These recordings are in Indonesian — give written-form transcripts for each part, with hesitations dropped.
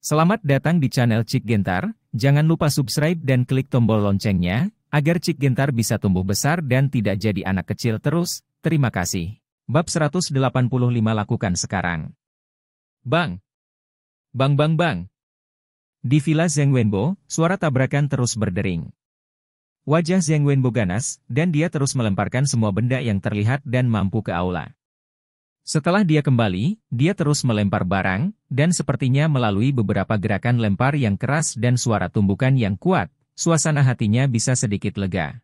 Selamat datang di channel Cik Gentar, jangan lupa subscribe dan klik tombol loncengnya, agar Cik Gentar bisa tumbuh besar dan tidak jadi anak kecil terus, terima kasih. Bab 185 lakukan sekarang. Bang! Bang bang bang! Di Villa Zheng Wenbo, suara tabrakan terus berdering. Wajah Zheng Wenbo ganas, dan dia terus melemparkan semua benda yang terlihat dan mampu ke aula. Setelah dia kembali, dia terus melempar barang, dan sepertinya melalui beberapa gerakan lempar yang keras dan suara tumbukan yang kuat, suasana hatinya bisa sedikit lega.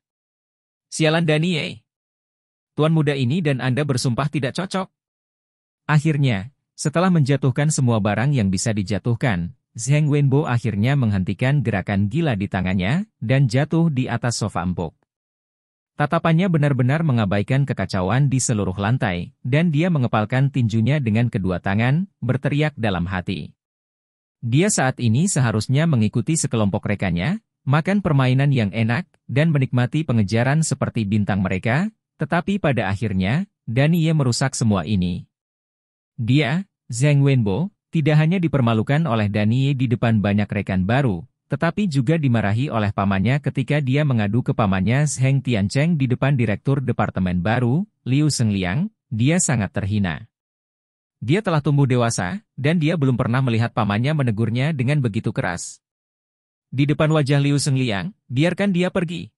Sialan Danie! Tuan muda ini dan Anda bersumpah tidak cocok. Akhirnya, setelah menjatuhkan semua barang yang bisa dijatuhkan, Zheng Wenbo akhirnya menghentikan gerakan gila di tangannya, dan jatuh di atas sofa empuk. Tatapannya benar-benar mengabaikan kekacauan di seluruh lantai, dan dia mengepalkan tinjunya dengan kedua tangan, berteriak dalam hati. Dia saat ini seharusnya mengikuti sekelompok rekannya, makan permainan yang enak, dan menikmati pengejaran seperti bintang mereka, tetapi pada akhirnya, Danie merusak semua ini. Dia, Zheng Wenbo, tidak hanya dipermalukan oleh Danie di depan banyak rekan baru, tetapi juga dimarahi oleh pamannya ketika dia mengadu ke pamannya Zheng Tiancheng di depan direktur departemen baru, Liu Shengliang. Dia sangat terhina. Dia telah tumbuh dewasa, dan dia belum pernah melihat pamannya menegurnya dengan begitu keras. Di depan wajah Liu Shengliang, biarkan dia pergi.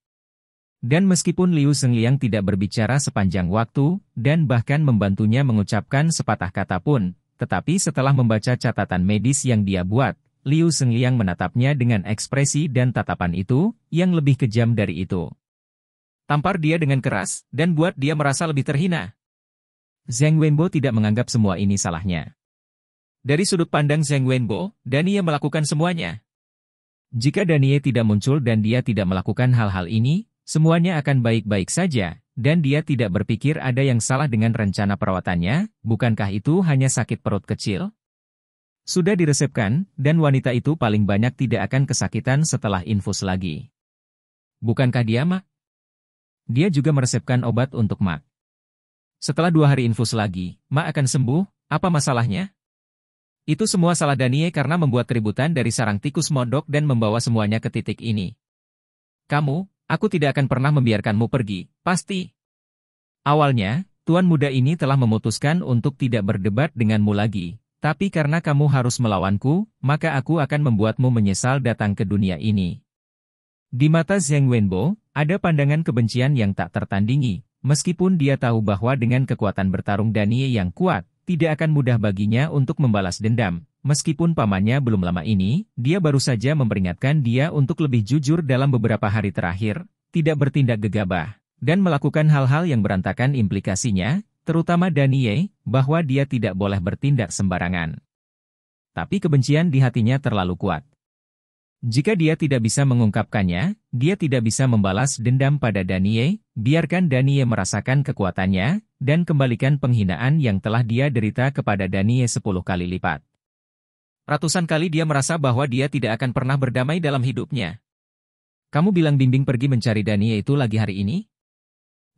Dan meskipun Liu Shengliang tidak berbicara sepanjang waktu, dan bahkan membantunya mengucapkan sepatah kata pun, tetapi setelah membaca catatan medis yang dia buat, Liu Shengliang menatapnya dengan ekspresi dan tatapan itu, yang lebih kejam dari itu. Tampar dia dengan keras, dan buat dia merasa lebih terhina. Zheng Wenbo tidak menganggap semua ini salahnya. Dari sudut pandang Zheng Wenbo, Danie melakukan semuanya. Jika Danie tidak muncul dan dia tidak melakukan hal-hal ini, semuanya akan baik-baik saja, dan dia tidak berpikir ada yang salah dengan rencana perawatannya, bukankah itu hanya sakit perut kecil? Sudah diresepkan, dan wanita itu paling banyak tidak akan kesakitan setelah infus lagi. Bukankah dia, Mak? Dia juga meresepkan obat untuk Mak. Setelah 2 hari infus lagi, Mak akan sembuh, apa masalahnya? Itu semua salah Danie karena membuat keributan dari sarang tikus mondok dan membawa semuanya ke titik ini. Aku tidak akan pernah membiarkanmu pergi, pasti. Awalnya, tuan muda ini telah memutuskan untuk tidak berdebat denganmu lagi. Tapi karena kamu harus melawanku, maka aku akan membuatmu menyesal datang ke dunia ini. Di mata Zheng Wenbo, ada pandangan kebencian yang tak tertandingi, meskipun dia tahu bahwa dengan kekuatan bertarung Danie yang kuat, tidak akan mudah baginya untuk membalas dendam. Meskipun pamannya belum lama ini, dia baru saja memperingatkan dia untuk lebih jujur dalam beberapa hari terakhir, tidak bertindak gegabah, dan melakukan hal-hal yang berantakan implikasinya, terutama Danie, bahwa dia tidak boleh bertindak sembarangan. Tapi kebencian di hatinya terlalu kuat. Jika dia tidak bisa mengungkapkannya, dia tidak bisa membalas dendam pada Danie, biarkan Danie merasakan kekuatannya, dan kembalikan penghinaan yang telah dia derita kepada Danie 10 kali lipat. Ratusan kali dia merasa bahwa dia tidak akan pernah berdamai dalam hidupnya. Kamu bilang bimbing pergi mencari Danie itu lagi hari ini?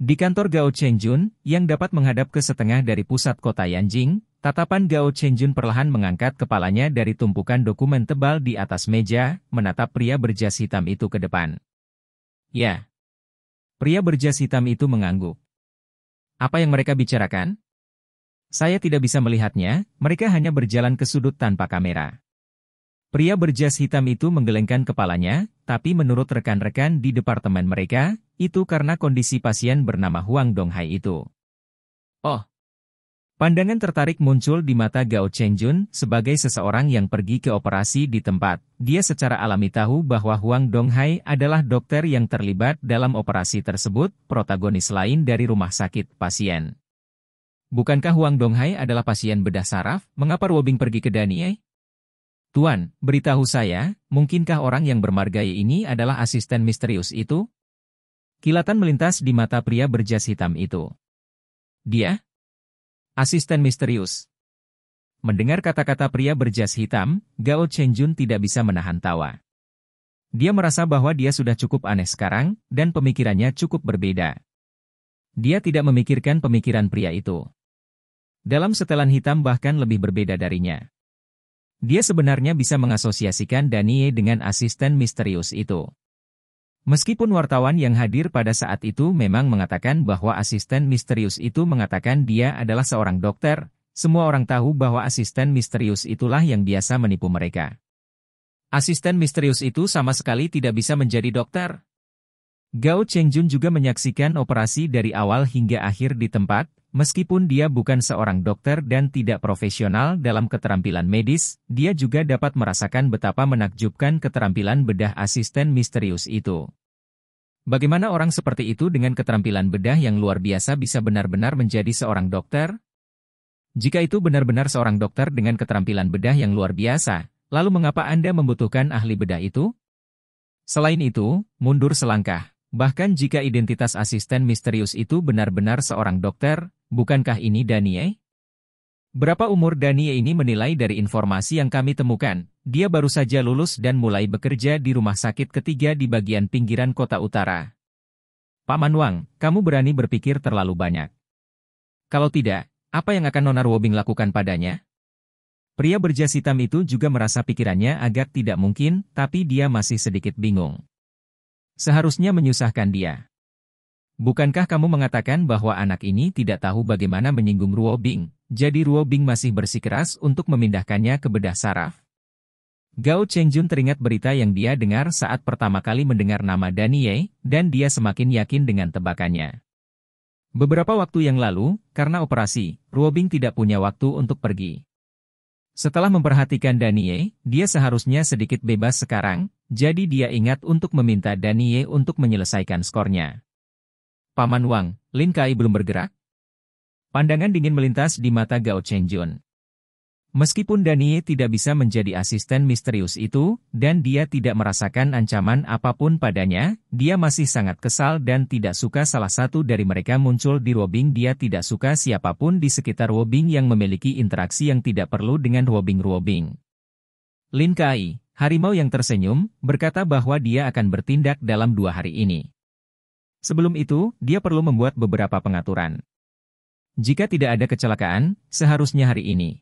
Di kantor Gao Chengjun, yang dapat menghadap ke setengah dari pusat kota Yanjing, tatapan Gao Chengjun perlahan mengangkat kepalanya dari tumpukan dokumen tebal di atas meja, menatap pria berjas hitam itu ke depan. Ya. Pria berjas hitam itu mengangguk. Apa yang mereka bicarakan? Saya tidak bisa melihatnya, mereka hanya berjalan ke sudut tanpa kamera. Pria berjas hitam itu menggelengkan kepalanya, tapi menurut rekan-rekan di departemen mereka, itu karena kondisi pasien bernama Huang Donghai itu. Oh. Pandangan tertarik muncul di mata Gao Chengjun sebagai seseorang yang pergi ke operasi di tempat. Dia secara alami tahu bahwa Huang Donghai adalah dokter yang terlibat dalam operasi tersebut, protagonis lain dari rumah sakit pasien. Bukankah Huang Donghai adalah pasien bedah saraf? Mengapa Ruobing pergi ke Danie? Tuan, beritahu saya, mungkinkah orang yang bermargai ini adalah asisten misterius itu? Kilatan melintas di mata pria berjas hitam itu. Dia? Asisten misterius. Mendengar kata-kata pria berjas hitam, Gao Chengjun tidak bisa menahan tawa. Dia merasa bahwa dia sudah cukup aneh sekarang, dan pemikirannya cukup berbeda. Dia tidak memikirkan pemikiran pria itu. Dalam setelan hitam bahkan lebih berbeda darinya. Dia sebenarnya bisa mengasosiasikan Danie dengan asisten misterius itu. Meskipun wartawan yang hadir pada saat itu memang mengatakan bahwa asisten misterius itu mengatakan dia adalah seorang dokter, semua orang tahu bahwa asisten misterius itulah yang biasa menipu mereka. Asisten misterius itu sama sekali tidak bisa menjadi dokter. Gao Chengjun juga menyaksikan operasi dari awal hingga akhir di tempat, meskipun dia bukan seorang dokter dan tidak profesional dalam keterampilan medis, dia juga dapat merasakan betapa menakjubkan keterampilan bedah asisten misterius itu. Bagaimana orang seperti itu dengan keterampilan bedah yang luar biasa bisa benar-benar menjadi seorang dokter? Jika itu benar-benar seorang dokter dengan keterampilan bedah yang luar biasa, lalu mengapa Anda membutuhkan ahli bedah itu? Selain itu, mundur selangkah. Bahkan jika identitas asisten misterius itu benar-benar seorang dokter, bukankah ini Danie? Berapa umur Danie ini menilai dari informasi yang kami temukan? Dia baru saja lulus dan mulai bekerja di rumah sakit ketiga di bagian pinggiran kota utara. Paman Wang, kamu berani berpikir terlalu banyak. Kalau tidak, apa yang akan Nona Ruobing lakukan padanya? Pria berjas hitam itu juga merasa pikirannya agak tidak mungkin, tapi dia masih sedikit bingung. Seharusnya menyusahkan dia. Bukankah kamu mengatakan bahwa anak ini tidak tahu bagaimana menyinggung Ruobing, jadi Ruobing masih bersikeras untuk memindahkannya ke bedah saraf? Gao Chengjun teringat berita yang dia dengar saat pertama kali mendengar nama Danie, dan dia semakin yakin dengan tebakannya. Beberapa waktu yang lalu, karena operasi, Ruobing tidak punya waktu untuk pergi. Setelah memperhatikan Danie, dia seharusnya sedikit bebas sekarang, jadi dia ingat untuk meminta Danie untuk menyelesaikan skornya. Paman Wang, Lin Kai belum bergerak? Pandangan dingin melintas di mata Gao Chengjun. Meskipun Danie tidak bisa menjadi asisten misterius itu, dan dia tidak merasakan ancaman apapun padanya, dia masih sangat kesal dan tidak suka salah satu dari mereka muncul di Ruobing. Dia tidak suka siapapun di sekitar Ruobing yang memiliki interaksi yang tidak perlu dengan Ruobing. Lin Kai, harimau yang tersenyum, berkata bahwa dia akan bertindak dalam 2 hari ini. Sebelum itu, dia perlu membuat beberapa pengaturan. Jika tidak ada kecelakaan, seharusnya hari ini.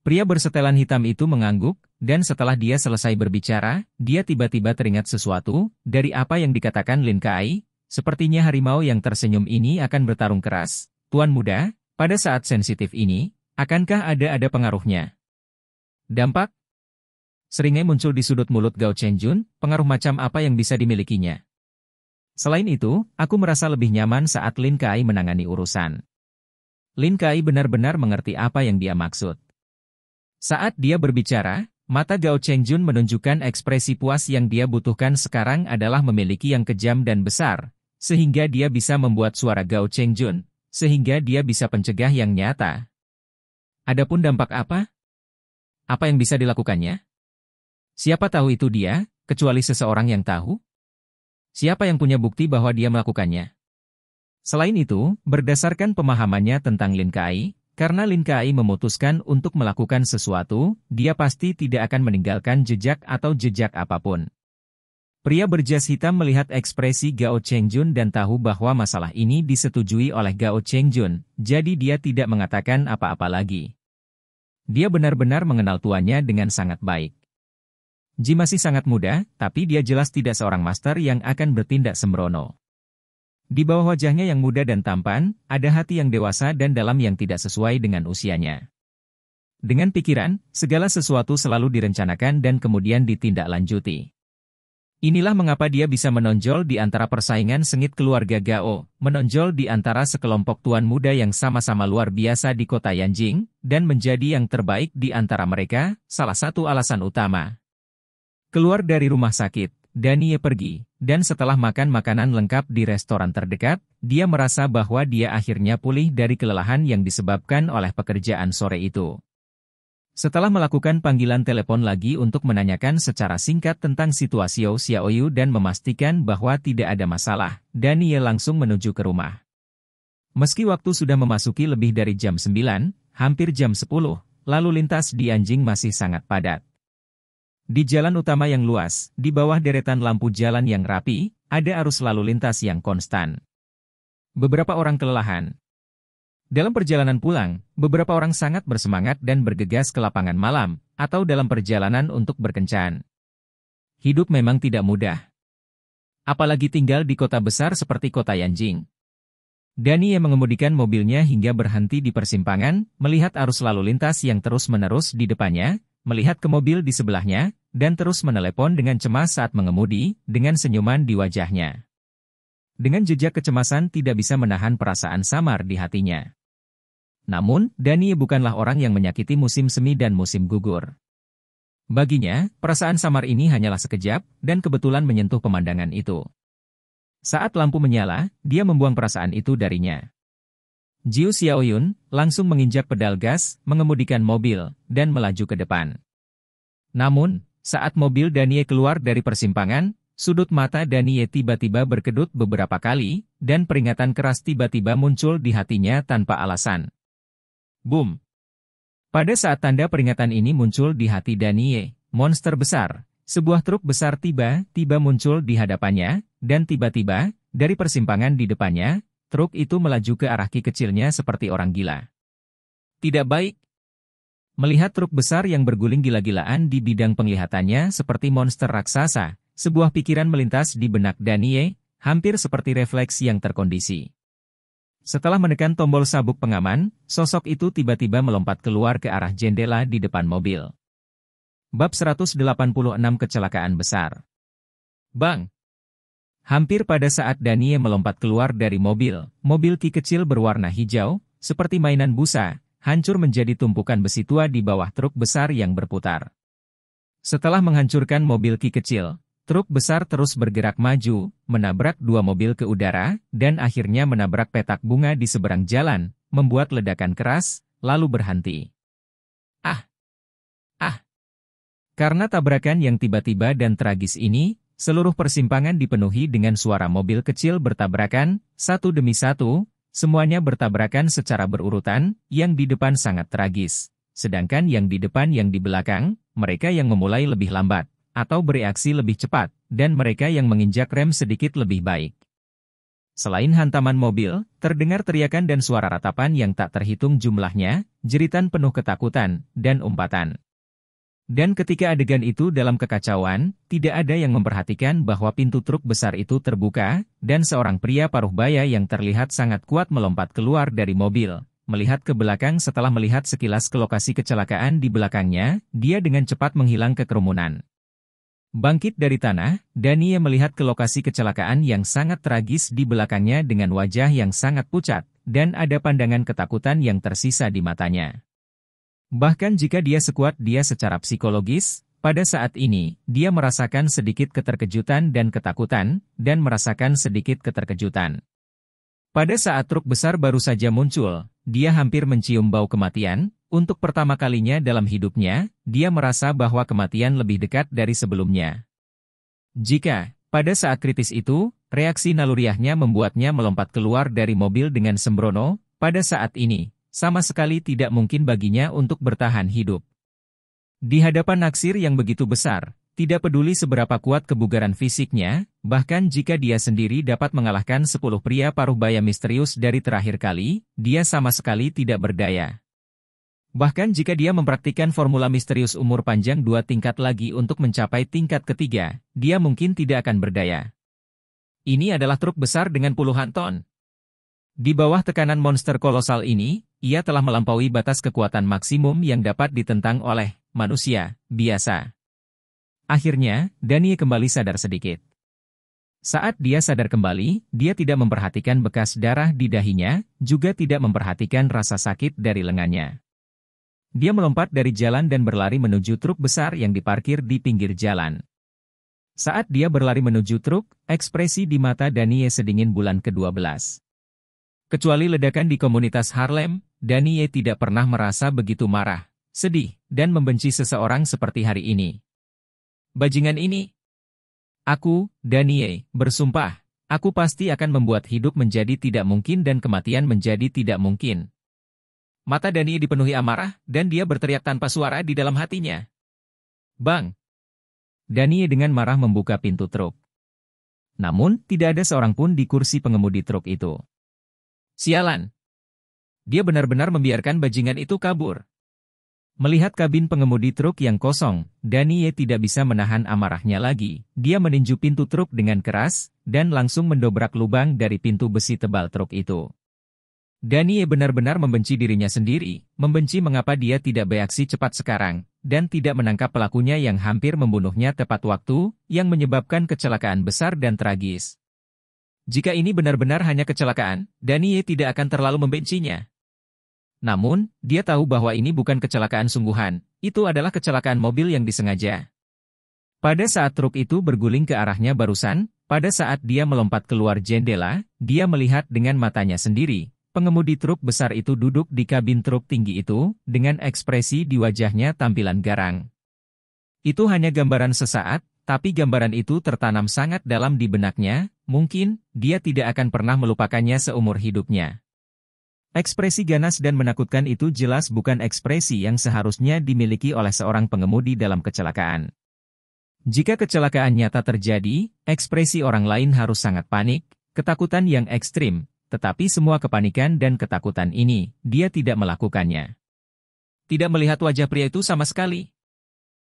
Pria bersetelan hitam itu mengangguk, dan setelah dia selesai berbicara, dia tiba-tiba teringat sesuatu, dari apa yang dikatakan Lin Kai, sepertinya harimau yang tersenyum ini akan bertarung keras. Tuan muda, pada saat sensitif ini, akankah ada pengaruhnya? Dampak? Seringnya muncul di sudut mulut Gao Chengjun, pengaruh macam apa yang bisa dimilikinya. Selain itu, aku merasa lebih nyaman saat Lin Kai menangani urusan. Lin Kai benar-benar mengerti apa yang dia maksud. Saat dia berbicara, mata Gao Chengjun menunjukkan ekspresi puas yang dia butuhkan sekarang adalah memiliki yang kejam dan besar, sehingga dia bisa membuat suara Gao Chengjun, sehingga dia bisa pencegah yang nyata. Adapun dampak apa? Apa yang bisa dilakukannya? Siapa tahu itu dia, kecuali seseorang yang tahu? Siapa yang punya bukti bahwa dia melakukannya? Selain itu, berdasarkan pemahamannya tentang Lin Kai, karena Lin Kai memutuskan untuk melakukan sesuatu, dia pasti tidak akan meninggalkan jejak atau jejak apapun. Pria berjas hitam melihat ekspresi Gao Chengjun dan tahu bahwa masalah ini disetujui oleh Gao Chengjun, jadi dia tidak mengatakan apa-apa lagi. Dia benar-benar mengenal tuannya dengan sangat baik. Ji masih sangat muda, tapi dia jelas tidak seorang master yang akan bertindak sembrono. Di bawah wajahnya yang muda dan tampan, ada hati yang dewasa dan dalam yang tidak sesuai dengan usianya. Dengan pikiran, segala sesuatu selalu direncanakan dan kemudian ditindaklanjuti. Inilah mengapa dia bisa menonjol di antara persaingan sengit keluarga Gao, menonjol di antara sekelompok tuan muda yang sama-sama luar biasa di kota Yanjing, dan menjadi yang terbaik di antara mereka, salah satu alasan utama. Keluar dari rumah sakit, Danie pergi, dan setelah makan makanan lengkap di restoran terdekat, dia merasa bahwa dia akhirnya pulih dari kelelahan yang disebabkan oleh pekerjaan sore itu. Setelah melakukan panggilan telepon lagi untuk menanyakan secara singkat tentang situasi Xiaoyu dan memastikan bahwa tidak ada masalah, Danie langsung menuju ke rumah. Meski waktu sudah memasuki lebih dari jam 9, hampir jam 10, lalu lintas di Yanjing masih sangat padat. Di jalan utama yang luas, di bawah deretan lampu jalan yang rapi, ada arus lalu lintas yang konstan. Beberapa orang kelelahan. Dalam perjalanan pulang, beberapa orang sangat bersemangat dan bergegas ke lapangan malam, atau dalam perjalanan untuk berkencan. Hidup memang tidak mudah. Apalagi tinggal di kota besar seperti kota Yanjing. Dani yang mengemudikan mobilnya hingga berhenti di persimpangan, melihat arus lalu lintas yang terus-menerus di depannya, melihat ke mobil di sebelahnya, dan terus menelepon dengan cemas saat mengemudi, dengan senyuman di wajahnya. Dengan jejak kecemasan tidak bisa menahan perasaan samar di hatinya. Namun, Dani bukanlah orang yang menyakiti musim semi dan musim gugur. Baginya, perasaan samar ini hanyalah sekejap, dan kebetulan menyentuh pemandangan itu. Saat lampu menyala, dia membuang perasaan itu darinya. Jiu Xiaoyun langsung menginjak pedal gas, mengemudikan mobil, dan melaju ke depan. Namun, saat mobil Danie keluar dari persimpangan, sudut mata Danie tiba-tiba berkedut beberapa kali, dan peringatan keras tiba-tiba muncul di hatinya tanpa alasan. Boom! Pada saat tanda peringatan ini muncul di hati Danie, monster besar, sebuah truk besar tiba-tiba muncul di hadapannya, dan tiba-tiba, dari persimpangan di depannya, truk itu melaju ke arah ki kecilnya seperti orang gila. Tidak baik. Melihat truk besar yang berguling gila-gilaan di bidang penglihatannya seperti monster raksasa, sebuah pikiran melintas di benak Danie, hampir seperti refleks yang terkondisi. Setelah menekan tombol sabuk pengaman, sosok itu tiba-tiba melompat keluar ke arah jendela di depan mobil. Bab 186 Kecelakaan Besar. Bang! Hampir pada saat Danie melompat keluar dari mobil, mobil ki kecil berwarna hijau, seperti mainan busa, hancur menjadi tumpukan besi tua di bawah truk besar yang berputar. Setelah menghancurkan mobil ki kecil, truk besar terus bergerak maju, menabrak dua mobil ke udara, dan akhirnya menabrak petak bunga di seberang jalan, membuat ledakan keras, lalu berhenti. Ah! Ah! Karena tabrakan yang tiba-tiba dan tragis ini, seluruh persimpangan dipenuhi dengan suara mobil kecil bertabrakan, satu demi satu, semuanya bertabrakan secara berurutan, yang di depan sangat tragis, sedangkan yang di depan yang di belakang, mereka yang memulai lebih lambat, atau bereaksi lebih cepat, dan mereka yang menginjak rem sedikit lebih baik. Selain hantaman mobil, terdengar teriakan dan suara ratapan yang tak terhitung jumlahnya, jeritan penuh ketakutan, dan umpatan. Dan ketika adegan itu dalam kekacauan, tidak ada yang memperhatikan bahwa pintu truk besar itu terbuka, dan seorang pria paruh baya yang terlihat sangat kuat melompat keluar dari mobil. Melihat ke belakang setelah melihat sekilas ke lokasi kecelakaan di belakangnya, dia dengan cepat menghilang ke kerumunan. Bangkit dari tanah, Danie melihat ke lokasi kecelakaan yang sangat tragis di belakangnya dengan wajah yang sangat pucat, dan ada pandangan ketakutan yang tersisa di matanya. Bahkan jika dia sekuat dia secara psikologis, pada saat ini, dia merasakan sedikit keterkejutan dan ketakutan, dan merasakan sedikit keterkejutan. Pada saat truk besar baru saja muncul, dia hampir mencium bau kematian. Untuk pertama kalinya dalam hidupnya, dia merasa bahwa kematian lebih dekat dari sebelumnya. Jika, pada saat kritis itu, reaksi naluriahnya membuatnya melompat keluar dari mobil dengan sembrono, pada saat ini, sama sekali tidak mungkin baginya untuk bertahan hidup. Di hadapan naksir yang begitu besar, tidak peduli seberapa kuat kebugaran fisiknya, bahkan jika dia sendiri dapat mengalahkan 10 pria paruh baya misterius dari terakhir kali, dia sama sekali tidak berdaya. Bahkan jika dia mempraktikkan formula misterius umur panjang 2 tingkat lagi untuk mencapai tingkat ketiga, dia mungkin tidak akan berdaya. Ini adalah truk besar dengan puluhan ton. Di bawah tekanan monster kolosal ini, ia telah melampaui batas kekuatan maksimum yang dapat ditentang oleh manusia biasa. Akhirnya, Danie kembali sadar sedikit. Saat dia sadar kembali, dia tidak memperhatikan bekas darah di dahinya, juga tidak memperhatikan rasa sakit dari lengannya. Dia melompat dari jalan dan berlari menuju truk besar yang diparkir di pinggir jalan. Saat dia berlari menuju truk, ekspresi di mata Danie sedingin bulan ke-12. Kecuali ledakan di komunitas Harlem, Danie tidak pernah merasa begitu marah, sedih, dan membenci seseorang seperti hari ini. Bajingan ini. Aku, Danie, bersumpah, aku pasti akan membuat hidup menjadi tidak mungkin dan kematian menjadi tidak mungkin. Mata Danie dipenuhi amarah, dan dia berteriak tanpa suara di dalam hatinya. Bang! Danie dengan marah membuka pintu truk. Namun, tidak ada seorang pun di kursi pengemudi truk itu. Sialan! Dia benar-benar membiarkan bajingan itu kabur. Melihat kabin pengemudi truk yang kosong, Danie tidak bisa menahan amarahnya lagi. Dia meninju pintu truk dengan keras, dan langsung mendobrak lubang dari pintu besi tebal truk itu. Danie benar-benar membenci dirinya sendiri, membenci mengapa dia tidak bereaksi cepat sekarang, dan tidak menangkap pelakunya yang hampir membunuhnya tepat waktu, yang menyebabkan kecelakaan besar dan tragis. Jika ini benar-benar hanya kecelakaan, Danie tidak akan terlalu membencinya. Namun, dia tahu bahwa ini bukan kecelakaan sungguhan, itu adalah kecelakaan mobil yang disengaja. Pada saat truk itu berguling ke arahnya barusan, pada saat dia melompat keluar jendela, dia melihat dengan matanya sendiri. Pengemudi truk besar itu duduk di kabin truk tinggi itu, dengan ekspresi di wajahnya tampilan garang. Itu hanya gambaran sesaat, tapi gambaran itu tertanam sangat dalam di benaknya, mungkin, dia tidak akan pernah melupakannya seumur hidupnya. Ekspresi ganas dan menakutkan itu jelas bukan ekspresi yang seharusnya dimiliki oleh seorang pengemudi dalam kecelakaan. Jika kecelakaan nyata terjadi, ekspresi orang lain harus sangat panik, ketakutan yang ekstrim, tetapi semua kepanikan dan ketakutan ini, dia tidak melakukannya. Tidak melihat wajah pria itu sama sekali.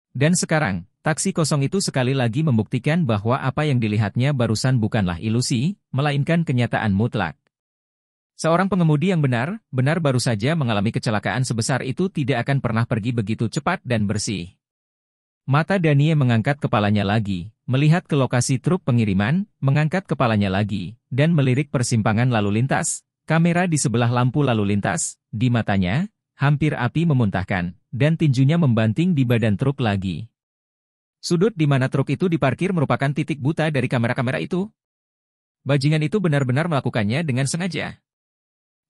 Dan sekarang, taksi kosong itu sekali lagi membuktikan bahwa apa yang dilihatnya barusan bukanlah ilusi, melainkan kenyataan mutlak. Seorang pengemudi yang benar-benar baru saja mengalami kecelakaan sebesar itu tidak akan pernah pergi begitu cepat dan bersih. Mata Danie mengangkat kepalanya lagi, melihat ke lokasi truk pengiriman, mengangkat kepalanya lagi, dan melirik persimpangan lalu lintas. Kamera di sebelah lampu lalu lintas, di matanya, hampir api memuntahkan, dan tinjunya membanting di badan truk lagi. Sudut di mana truk itu diparkir merupakan titik buta dari kamera-kamera itu. Bajingan itu benar-benar melakukannya dengan sengaja.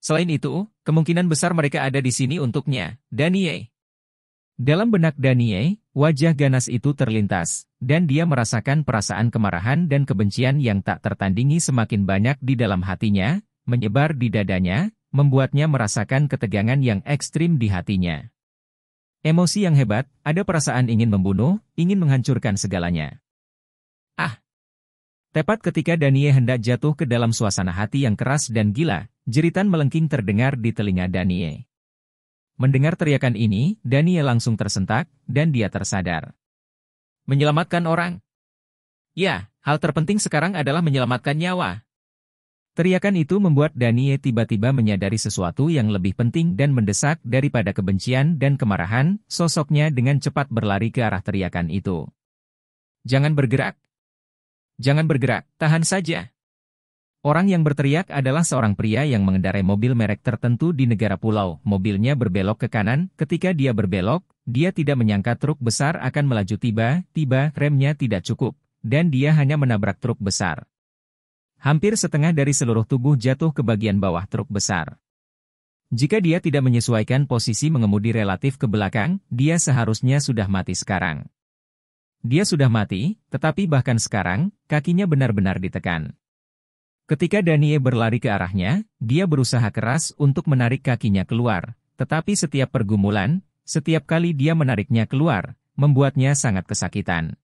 Selain itu, kemungkinan besar mereka ada di sini untuknya, Danie. Dalam benak Danie, wajah ganas itu terlintas, dan dia merasakan perasaan kemarahan dan kebencian yang tak tertandingi semakin banyak di dalam hatinya, menyebar di dadanya, membuatnya merasakan ketegangan yang ekstrim di hatinya. Emosi yang hebat, ada perasaan ingin membunuh, ingin menghancurkan segalanya. Ah! Tepat ketika Danie hendak jatuh ke dalam suasana hati yang keras dan gila, jeritan melengking terdengar di telinga Danie. Mendengar teriakan ini, Danie langsung tersentak, dan dia tersadar. Menyelamatkan orang? Ya, hal terpenting sekarang adalah menyelamatkan nyawa. Teriakan itu membuat Danie tiba-tiba menyadari sesuatu yang lebih penting dan mendesak daripada kebencian dan kemarahan, sosoknya dengan cepat berlari ke arah teriakan itu. Jangan bergerak. Jangan bergerak, tahan saja. Orang yang berteriak adalah seorang pria yang mengendarai mobil merek tertentu di negara pulau. Mobilnya berbelok ke kanan, ketika dia berbelok, dia tidak menyangka truk besar akan melaju tiba-tiba, remnya tidak cukup, dan dia hanya menabrak truk besar. Hampir setengah dari seluruh tubuh jatuh ke bagian bawah truk besar. Jika dia tidak menyesuaikan posisi mengemudi relatif ke belakang, dia seharusnya sudah mati sekarang. Dia sudah mati, tetapi bahkan sekarang, kakinya benar-benar ditekan. Ketika Danie berlari ke arahnya, dia berusaha keras untuk menarik kakinya keluar, tetapi setiap pergumulan, setiap kali dia menariknya keluar, membuatnya sangat kesakitan.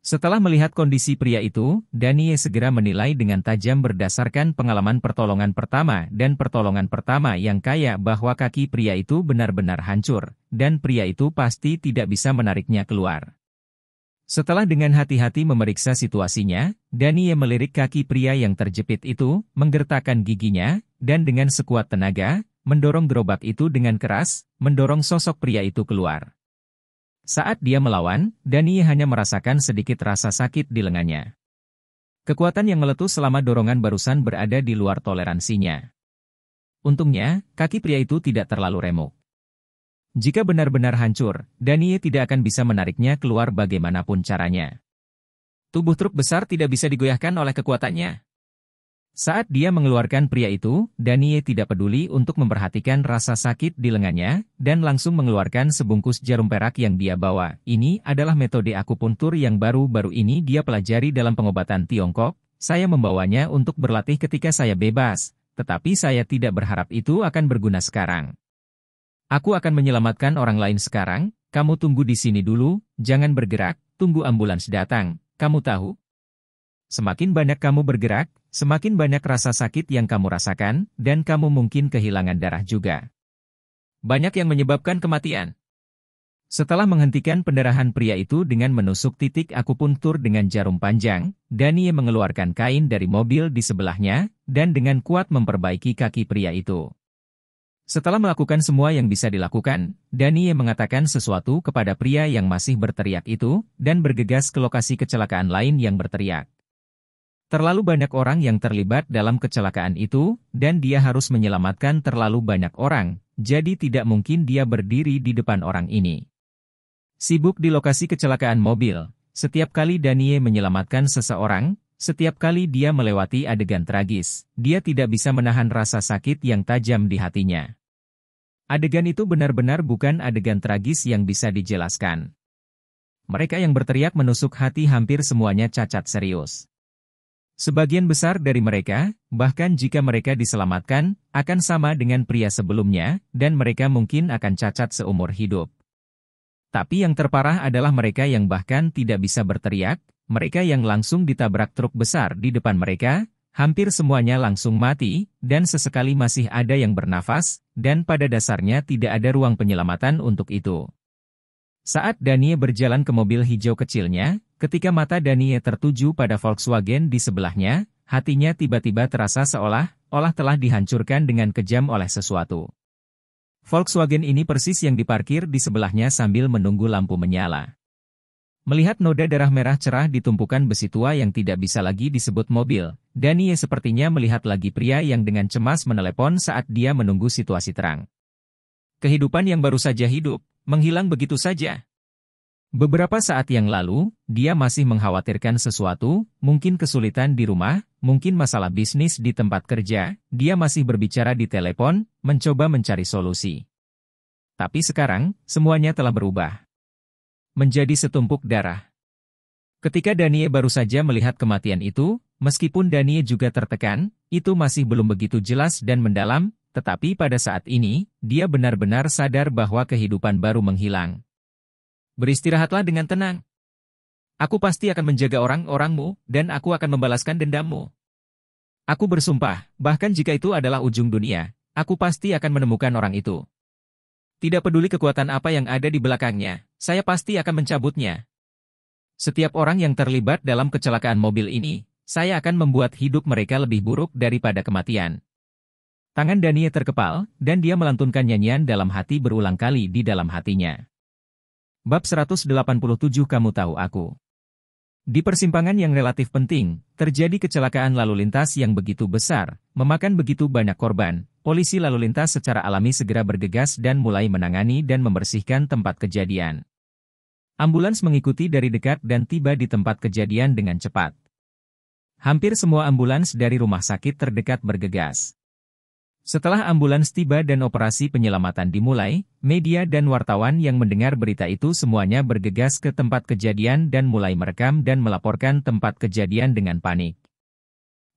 Setelah melihat kondisi pria itu, Danie segera menilai dengan tajam berdasarkan pengalaman pertolongan pertama dan pertolongan pertama yang kaya bahwa kaki pria itu benar-benar hancur, dan pria itu pasti tidak bisa menariknya keluar. Setelah dengan hati-hati memeriksa situasinya, Danie melirik kaki pria yang terjepit itu, menggertakkan giginya, dan dengan sekuat tenaga, mendorong gerobak itu dengan keras, mendorong sosok pria itu keluar. Saat dia melawan, Danie hanya merasakan sedikit rasa sakit di lengannya. Kekuatan yang meletus selama dorongan barusan berada di luar toleransinya. Untungnya, kaki pria itu tidak terlalu remuk. Jika benar-benar hancur, Danie tidak akan bisa menariknya keluar bagaimanapun caranya. Tubuh truk besar tidak bisa digoyahkan oleh kekuatannya. Saat dia mengeluarkan pria itu, Danie tidak peduli untuk memperhatikan rasa sakit di lengannya, dan langsung mengeluarkan sebungkus jarum perak yang dia bawa. Ini adalah metode akupuntur yang baru-baru ini dia pelajari dalam pengobatan Tiongkok. Saya membawanya untuk berlatih ketika saya bebas, tetapi saya tidak berharap itu akan berguna sekarang. Aku akan menyelamatkan orang lain sekarang, kamu tunggu di sini dulu, jangan bergerak, tunggu ambulans datang, kamu tahu? Semakin banyak kamu bergerak, semakin banyak rasa sakit yang kamu rasakan, dan kamu mungkin kehilangan darah juga. Banyak yang menyebabkan kematian. Setelah menghentikan pendarahan pria itu dengan menusuk titik akupuntur dengan jarum panjang, Danie mengeluarkan kain dari mobil di sebelahnya, dan dengan kuat memperbaiki kaki pria itu. Setelah melakukan semua yang bisa dilakukan, Danie mengatakan sesuatu kepada pria yang masih berteriak itu, dan bergegas ke lokasi kecelakaan lain yang berteriak. Terlalu banyak orang yang terlibat dalam kecelakaan itu, dan dia harus menyelamatkan terlalu banyak orang, jadi tidak mungkin dia berdiri di depan orang ini. Sibuk di lokasi kecelakaan mobil, setiap kali Danie menyelamatkan seseorang, setiap kali dia melewati adegan tragis, dia tidak bisa menahan rasa sakit yang tajam di hatinya. Adegan itu benar-benar bukan adegan tragis yang bisa dijelaskan. Mereka yang berteriak menusuk hati hampir semuanya cacat serius. Sebagian besar dari mereka, bahkan jika mereka diselamatkan, akan sama dengan pria sebelumnya, dan mereka mungkin akan cacat seumur hidup. Tapi yang terparah adalah mereka yang bahkan tidak bisa berteriak, mereka yang langsung ditabrak truk besar di depan mereka, hampir semuanya langsung mati, dan sesekali masih ada yang bernafas, dan pada dasarnya tidak ada ruang penyelamatan untuk itu. Saat Danie berjalan ke mobil hijau kecilnya, ketika mata Danie tertuju pada Volkswagen di sebelahnya, hatinya tiba-tiba terasa seolah-olah telah dihancurkan dengan kejam oleh sesuatu. Volkswagen ini persis yang diparkir di sebelahnya sambil menunggu lampu menyala. Melihat noda darah merah cerah di tumpukan besi tua yang tidak bisa lagi disebut mobil, Danie sepertinya melihat lagi pria yang dengan cemas menelepon saat dia menunggu situasi terang. Kehidupan yang baru saja hidup, menghilang begitu saja. Beberapa saat yang lalu, dia masih mengkhawatirkan sesuatu, mungkin kesulitan di rumah, mungkin masalah bisnis di tempat kerja, dia masih berbicara di telepon, mencoba mencari solusi. Tapi sekarang, semuanya telah berubah. Menjadi setumpuk darah. Ketika Danie baru saja melihat kematian itu, meskipun Danie juga tertekan, itu masih belum begitu jelas dan mendalam, tetapi pada saat ini, dia benar-benar sadar bahwa kehidupan baru menghilang. Beristirahatlah dengan tenang. Aku pasti akan menjaga orang-orangmu, dan aku akan membalaskan dendammu. Aku bersumpah, bahkan jika itu adalah ujung dunia, aku pasti akan menemukan orang itu. Tidak peduli kekuatan apa yang ada di belakangnya, saya pasti akan mencabutnya. Setiap orang yang terlibat dalam kecelakaan mobil ini, saya akan membuat hidup mereka lebih buruk daripada kematian. Tangan Danie terkepal, dan dia melantunkan nyanyian dalam hati berulang kali di dalam hatinya. Bab 187 Kamu tahu aku. Di persimpangan yang relatif penting, terjadi kecelakaan lalu lintas yang begitu besar, memakan begitu banyak korban. Polisi lalu lintas secara alami segera bergegas dan mulai menangani dan membersihkan tempat kejadian. Ambulans mengikuti dari dekat dan tiba di tempat kejadian dengan cepat. Hampir semua ambulans dari rumah sakit terdekat bergegas. Setelah ambulans tiba dan operasi penyelamatan dimulai, media dan wartawan yang mendengar berita itu semuanya bergegas ke tempat kejadian dan mulai merekam dan melaporkan tempat kejadian dengan panik.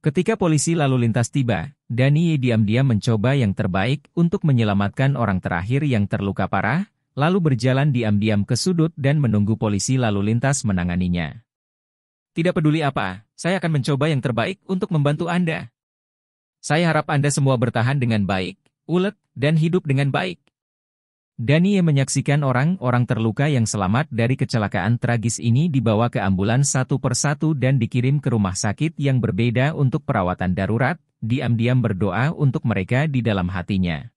Ketika polisi lalu lintas tiba, Danie diam-diam mencoba yang terbaik untuk menyelamatkan orang terakhir yang terluka parah, lalu berjalan diam-diam ke sudut dan menunggu polisi lalu lintas menanganinya. Tidak peduli apa, saya akan mencoba yang terbaik untuk membantu Anda. Saya harap Anda semua bertahan dengan baik, ulet, dan hidup dengan baik. Danie menyaksikan orang-orang terluka yang selamat dari kecelakaan tragis ini dibawa ke ambulans satu persatu dan dikirim ke rumah sakit yang berbeda untuk perawatan darurat, diam-diam berdoa untuk mereka di dalam hatinya.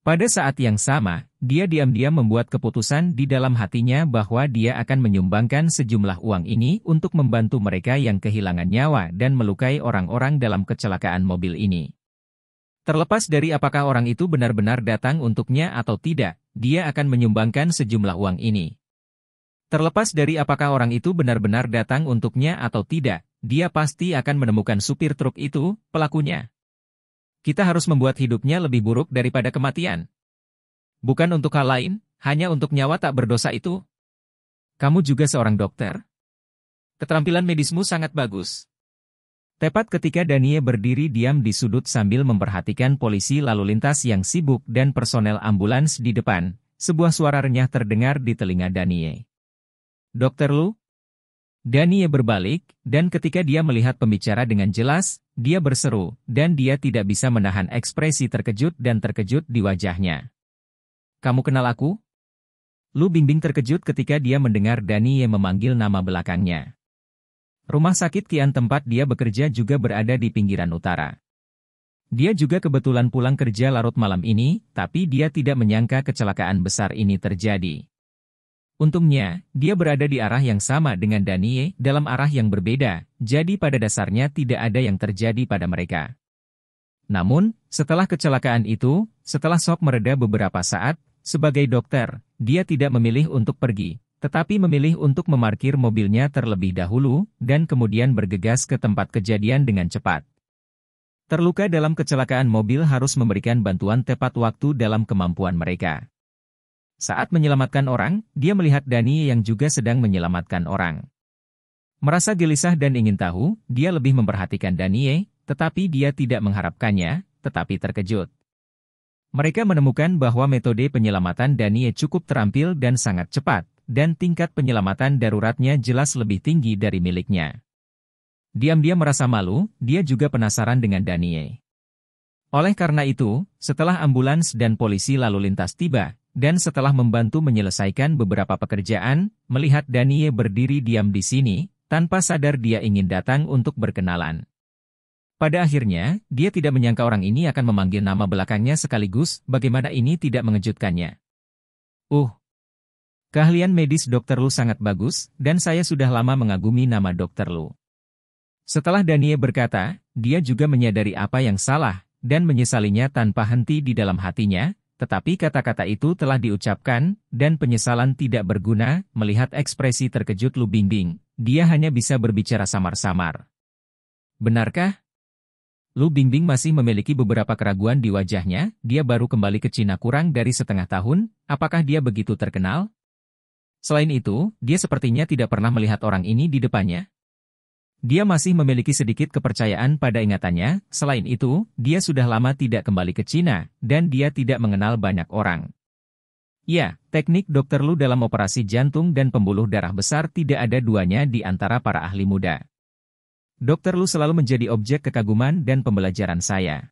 Pada saat yang sama, dia diam-diam membuat keputusan di dalam hatinya bahwa dia akan menyumbangkan sejumlah uang ini untuk membantu mereka yang kehilangan nyawa dan melukai orang-orang dalam kecelakaan mobil ini. Terlepas dari apakah orang itu benar-benar datang untuknya atau tidak, dia akan menyumbangkan sejumlah uang ini. Terlepas dari apakah orang itu benar-benar datang untuknya atau tidak, dia pasti akan menemukan supir truk itu, pelakunya. Kita harus membuat hidupnya lebih buruk daripada kematian. Bukan untuk hal lain, hanya untuk nyawa tak berdosa itu. Kamu juga seorang dokter. Keterampilan medismu sangat bagus. Tepat ketika Danie berdiri diam di sudut sambil memperhatikan polisi lalu lintas yang sibuk dan personel ambulans di depan, sebuah suara renyah terdengar di telinga Danie. Dokter Lu? Danie berbalik, dan ketika dia melihat pembicara dengan jelas, dia berseru, dan dia tidak bisa menahan ekspresi terkejut dan terkejut di wajahnya. Kamu kenal aku? Lu Bingbing terkejut ketika dia mendengar Danie memanggil nama belakangnya. Rumah sakit Kian tempat dia bekerja juga berada di pinggiran utara. Dia juga kebetulan pulang kerja larut malam ini, tapi dia tidak menyangka kecelakaan besar ini terjadi. Untungnya, dia berada di arah yang sama dengan Danie, dalam arah yang berbeda, jadi pada dasarnya tidak ada yang terjadi pada mereka. Namun, setelah kecelakaan itu, setelah shock mereda beberapa saat, sebagai dokter, dia tidak memilih untuk pergi, tetapi memilih untuk memarkir mobilnya terlebih dahulu, dan kemudian bergegas ke tempat kejadian dengan cepat. Terluka dalam kecelakaan mobil harus memberikan bantuan tepat waktu dalam kemampuan mereka. Saat menyelamatkan orang, dia melihat Danie yang juga sedang menyelamatkan orang. Merasa gelisah dan ingin tahu, dia lebih memperhatikan Danie, tetapi dia tidak mengharapkannya, tetapi terkejut. Mereka menemukan bahwa metode penyelamatan Danie cukup terampil dan sangat cepat, dan tingkat penyelamatan daruratnya jelas lebih tinggi dari miliknya. Diam-diam merasa malu, dia juga penasaran dengan Danie. Oleh karena itu, setelah ambulans dan polisi lalu lintas tiba, dan setelah membantu menyelesaikan beberapa pekerjaan, melihat Danie berdiri diam di sini, tanpa sadar dia ingin datang untuk berkenalan. Pada akhirnya, dia tidak menyangka orang ini akan memanggil nama belakangnya sekaligus, bagaimana ini tidak mengejutkannya. Keahlian medis Dr. Lu sangat bagus, dan saya sudah lama mengagumi nama Dr. Lu. Setelah Danie berkata, dia juga menyadari apa yang salah, dan menyesalinya tanpa henti di dalam hatinya, tetapi kata-kata itu telah diucapkan, dan penyesalan tidak berguna, melihat ekspresi terkejut Lu Bingbing, dia hanya bisa berbicara samar-samar. Benarkah? Lu Bingbing masih memiliki beberapa keraguan di wajahnya, dia baru kembali ke Cina kurang dari setengah tahun, apakah dia begitu terkenal? Selain itu, dia sepertinya tidak pernah melihat orang ini di depannya. Dia masih memiliki sedikit kepercayaan pada ingatannya, selain itu, dia sudah lama tidak kembali ke Cina, dan dia tidak mengenal banyak orang. Ya, teknik Dr. Lu dalam operasi jantung dan pembuluh darah besar tidak ada duanya di antara para ahli muda. Dr. Lu selalu menjadi objek kekaguman dan pembelajaran saya.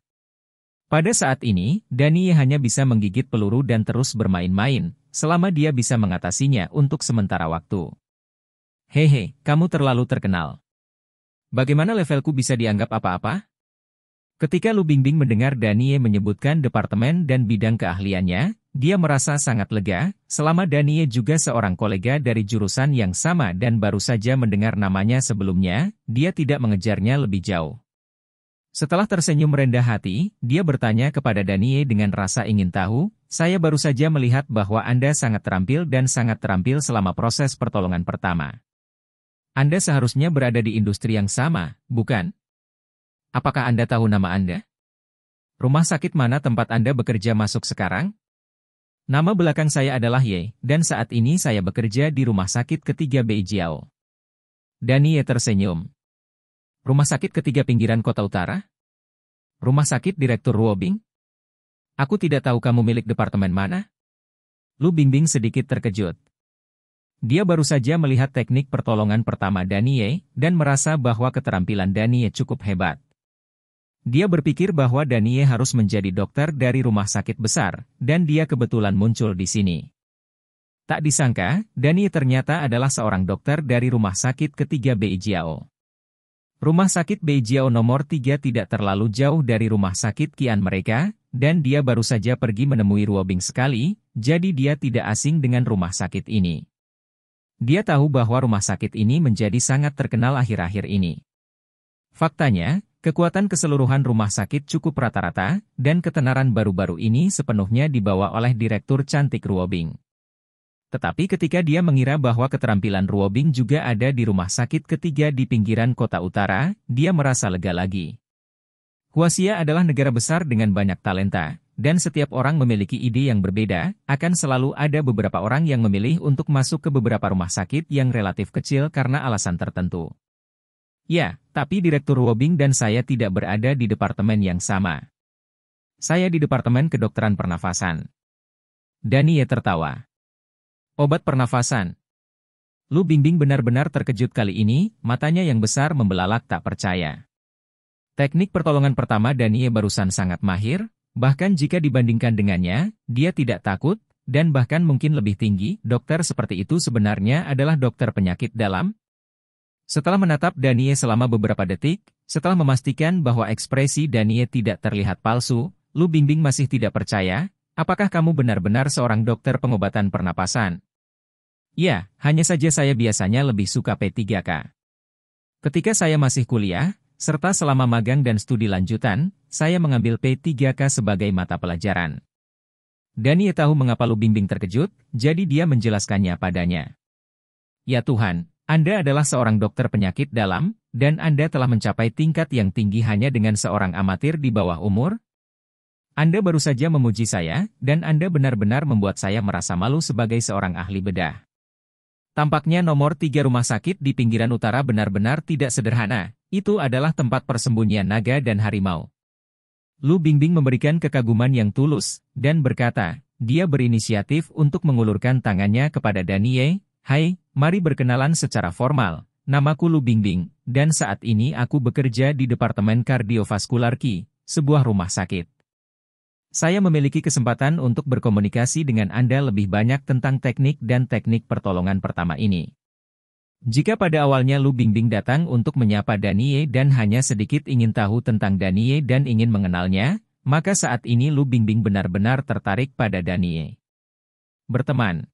Pada saat ini, Danie hanya bisa menggigit peluru dan terus bermain-main, selama dia bisa mengatasinya untuk sementara waktu. Hehe, kamu terlalu terkenal. Bagaimana levelku bisa dianggap apa-apa? Ketika Lu Bingbing mendengar Danie menyebutkan departemen dan bidang keahliannya, dia merasa sangat lega, selama Danie juga seorang kolega dari jurusan yang sama dan baru saja mendengar namanya sebelumnya, dia tidak mengejarnya lebih jauh. Setelah tersenyum rendah hati, dia bertanya kepada Danie dengan rasa ingin tahu, saya baru saja melihat bahwa Anda sangat terampil dan sangat terampil selama proses pertolongan pertama. Anda seharusnya berada di industri yang sama, bukan? Apakah Anda tahu nama Anda? Rumah sakit mana tempat Anda bekerja masuk sekarang? Nama belakang saya adalah Ye, dan saat ini saya bekerja di rumah sakit ketiga Beijiao. Danie tersenyum. Rumah sakit ketiga pinggiran kota utara? Rumah sakit Direktur Ruobing? Aku tidak tahu kamu milik departemen mana? Lu Bingbing sedikit terkejut. Dia baru saja melihat teknik pertolongan pertama Danie, dan merasa bahwa keterampilan Danie cukup hebat. Dia berpikir bahwa Danie harus menjadi dokter dari rumah sakit besar, dan dia kebetulan muncul di sini. Tak disangka, Danie ternyata adalah seorang dokter dari rumah sakit ketiga Beijiao. Rumah sakit Beijiao nomor 3 tidak terlalu jauh dari rumah sakit Kian mereka, dan dia baru saja pergi menemui Ruobing sekali, jadi dia tidak asing dengan rumah sakit ini. Dia tahu bahwa rumah sakit ini menjadi sangat terkenal akhir-akhir ini. Faktanya, kekuatan keseluruhan rumah sakit cukup rata-rata, dan ketenaran baru-baru ini sepenuhnya dibawa oleh Direktur Cantik Ruobing. Tetapi ketika dia mengira bahwa keterampilan Ruobing juga ada di rumah sakit ketiga di pinggiran kota utara, dia merasa lega lagi. Huaxia adalah negara besar dengan banyak talenta, dan setiap orang memiliki ide yang berbeda, akan selalu ada beberapa orang yang memilih untuk masuk ke beberapa rumah sakit yang relatif kecil karena alasan tertentu. Ya, tapi Direktur Ruobing dan saya tidak berada di departemen yang sama. Saya di Departemen Kedokteran Pernafasan. Danie tertawa. Obat pernafasan. Lu Bingbing benar-benar terkejut kali ini, matanya yang besar membelalak tak percaya. Teknik pertolongan pertama Danie barusan sangat mahir, bahkan jika dibandingkan dengannya, dia tidak takut, dan bahkan mungkin lebih tinggi. Dokter seperti itu sebenarnya adalah dokter penyakit dalam? Setelah menatap Danie selama beberapa detik, setelah memastikan bahwa ekspresi Danie tidak terlihat palsu, Lu Bingbing masih tidak percaya. Apakah kamu benar-benar seorang dokter pengobatan pernapasan? Ya, hanya saja saya biasanya lebih suka P3K. Ketika saya masih kuliah, serta selama magang dan studi lanjutan, saya mengambil P3K sebagai mata pelajaran. Danie tahu mengapa Lu Bingbing terkejut, jadi dia menjelaskannya padanya. Ya Tuhan, Anda adalah seorang dokter penyakit dalam, dan Anda telah mencapai tingkat yang tinggi hanya dengan seorang amatir di bawah umur? Anda baru saja memuji saya, dan Anda benar-benar membuat saya merasa malu sebagai seorang ahli bedah. Tampaknya nomor 3 rumah sakit di pinggiran utara benar-benar tidak sederhana. Itu adalah tempat persembunyian naga dan harimau. Lu Bingbing memberikan kekaguman yang tulus, dan berkata, dia berinisiatif untuk mengulurkan tangannya kepada Danie. Hai, mari berkenalan secara formal. Namaku Lu Bingbing, dan saat ini aku bekerja di Departemen Kardiovaskular Ki, sebuah rumah sakit. Saya memiliki kesempatan untuk berkomunikasi dengan Anda lebih banyak tentang teknik dan teknik pertolongan pertama ini. Jika pada awalnya Lu Bingbing datang untuk menyapa Danie dan hanya sedikit ingin tahu tentang Danie dan ingin mengenalnya, maka saat ini Lu Bingbing benar-benar tertarik pada Danie. Berteman.